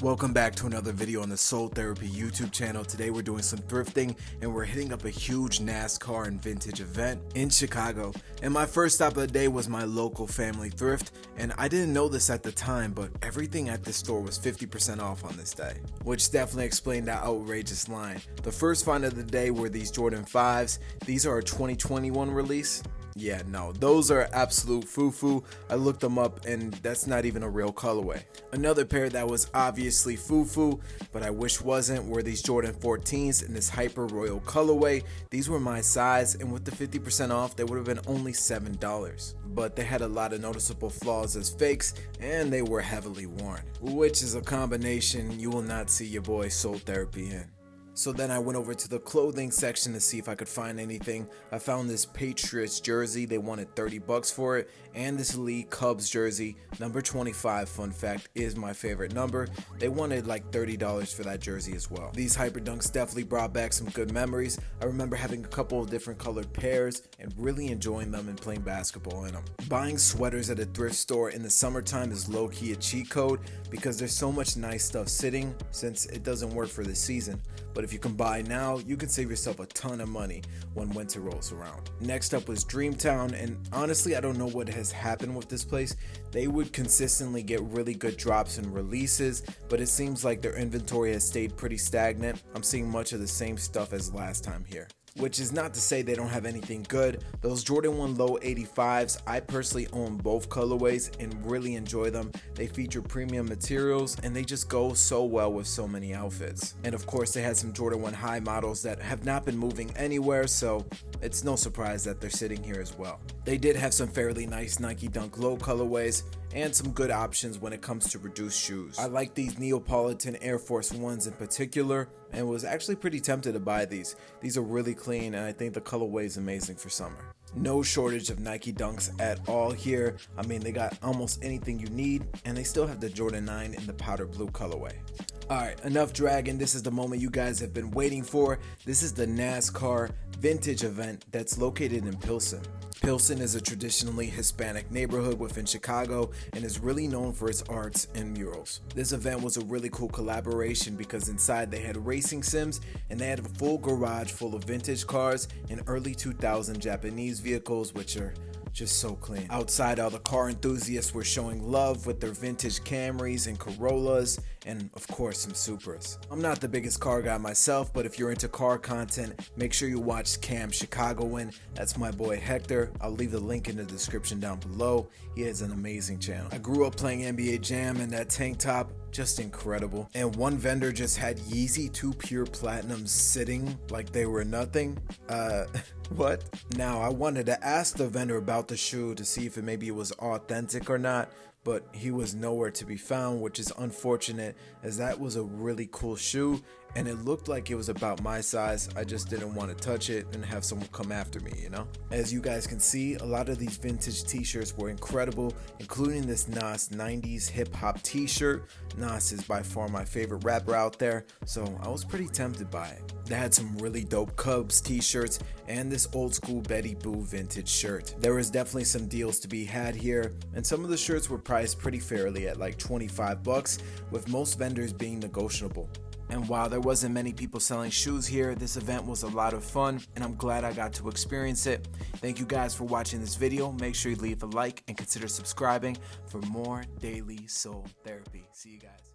Welcome back to another video on the Soul Therapy YouTube channel. Today we're doing some thrifting and we're hitting up a huge NASCAR and vintage event in Chicago. And my first stop of the day was my local family thrift, and I didn't know this at the time, but everything at this store was 50% off on this day, which definitely explained that outrageous line. The first find of the day were these Jordan 5s. These are a 2021 release. Yeah, no, those are absolute foo-foo. I looked them up and that's not even a real colorway. Another pair that was obviously foo-foo, but I wish wasn't, were these Jordan 14s in this hyper royal colorway. These were my size, and with the 50% off, they would have been only $7. But they had a lot of noticeable flaws as fakes, and they were heavily worn, which is a combination you will not see your boy Soul Therapy in. So then I went over to the clothing section to see if I could find anything. I found this Patriots jersey. They wanted $30 for it, and this Elite Cubs jersey, number 25, fun fact, is my favorite number. They wanted like $30 for that jersey as well. These Hyper Dunks definitely brought back some good memories. I remember having a couple of different colored pairs and really enjoying them and playing basketball in them. Buying sweaters at a thrift store in the summertime is low-key a cheat code because there's so much nice stuff sitting since it doesn't work for the season. But if you can buy now, you can save yourself a ton of money when winter rolls around. Next up was Dreamtown, and honestly, I don't know what has happened with this place. They would consistently get really good drops and releases, but it seems like their inventory has stayed pretty stagnant. I'm seeing much of the same stuff as last time here. Which is not to say they don't have anything good. Those Jordan 1 Low 85s, I personally own both colorways and really enjoy them. They feature premium materials and they just go so well with so many outfits. And of course they had some Jordan 1 High models that have not been moving anywhere, so it's no surprise that they're sitting here as well. They did have some fairly nice Nike Dunk Low colorways and some good options when it comes to reduced shoes. I like these Neapolitan Air Force Ones in particular and was actually pretty tempted to buy these. These are really clean and I think the colorway is amazing for summer. No shortage of Nike Dunks at all here. I mean, they got almost anything you need, and they still have the Jordan 9 in the powder blue colorway. Alright, enough dragging. This is the moment you guys have been waiting for. This is the NASCAR vintage event that's located in Pilsen. Pilsen is a traditionally Hispanic neighborhood within Chicago and is really known for its arts and murals. This event was a really cool collaboration because inside they had racing sims and they had a full garage full of vintage cars and early 2000 Japanese vehicles, which are just so clean. Outside, all the car enthusiasts were showing love with their vintage Camrys and Corollas, and of course some Supras. I'm not the biggest car guy myself, but if you're into car content, make sure you watch Cam Chicagoan. That's my boy Hector. I'll leave the link in the description down below. He has an amazing channel. I grew up playing NBA Jam, and that tank top, just incredible. And one vendor just had Yeezy 2 Pure Platinums sitting like they were nothing. What? Now I wanted to ask the vendor about the shoe to see if maybe it was authentic or not, but he was nowhere to be found, which is unfortunate as that was a really cool shoe and it looked like it was about my size. I just didn't want to touch it and have someone come after me, you know? As you guys can see, a lot of these vintage t-shirts were incredible, including this Nas 90s hip hop t-shirt. Nas is by far my favorite rapper out there, so I was pretty tempted by it. They had some really dope Cubs t-shirts and this old school Betty Boo vintage shirt. There was definitely some deals to be had here, and some of the shirts were priced pretty fairly at like $25, with most vendors being negotiable. And while there wasn't many people selling shoes here, this event was a lot of fun and I'm glad I got to experience it. Thank you guys for watching this video. Make sure you leave a like and consider subscribing for more daily soul therapy. See you guys.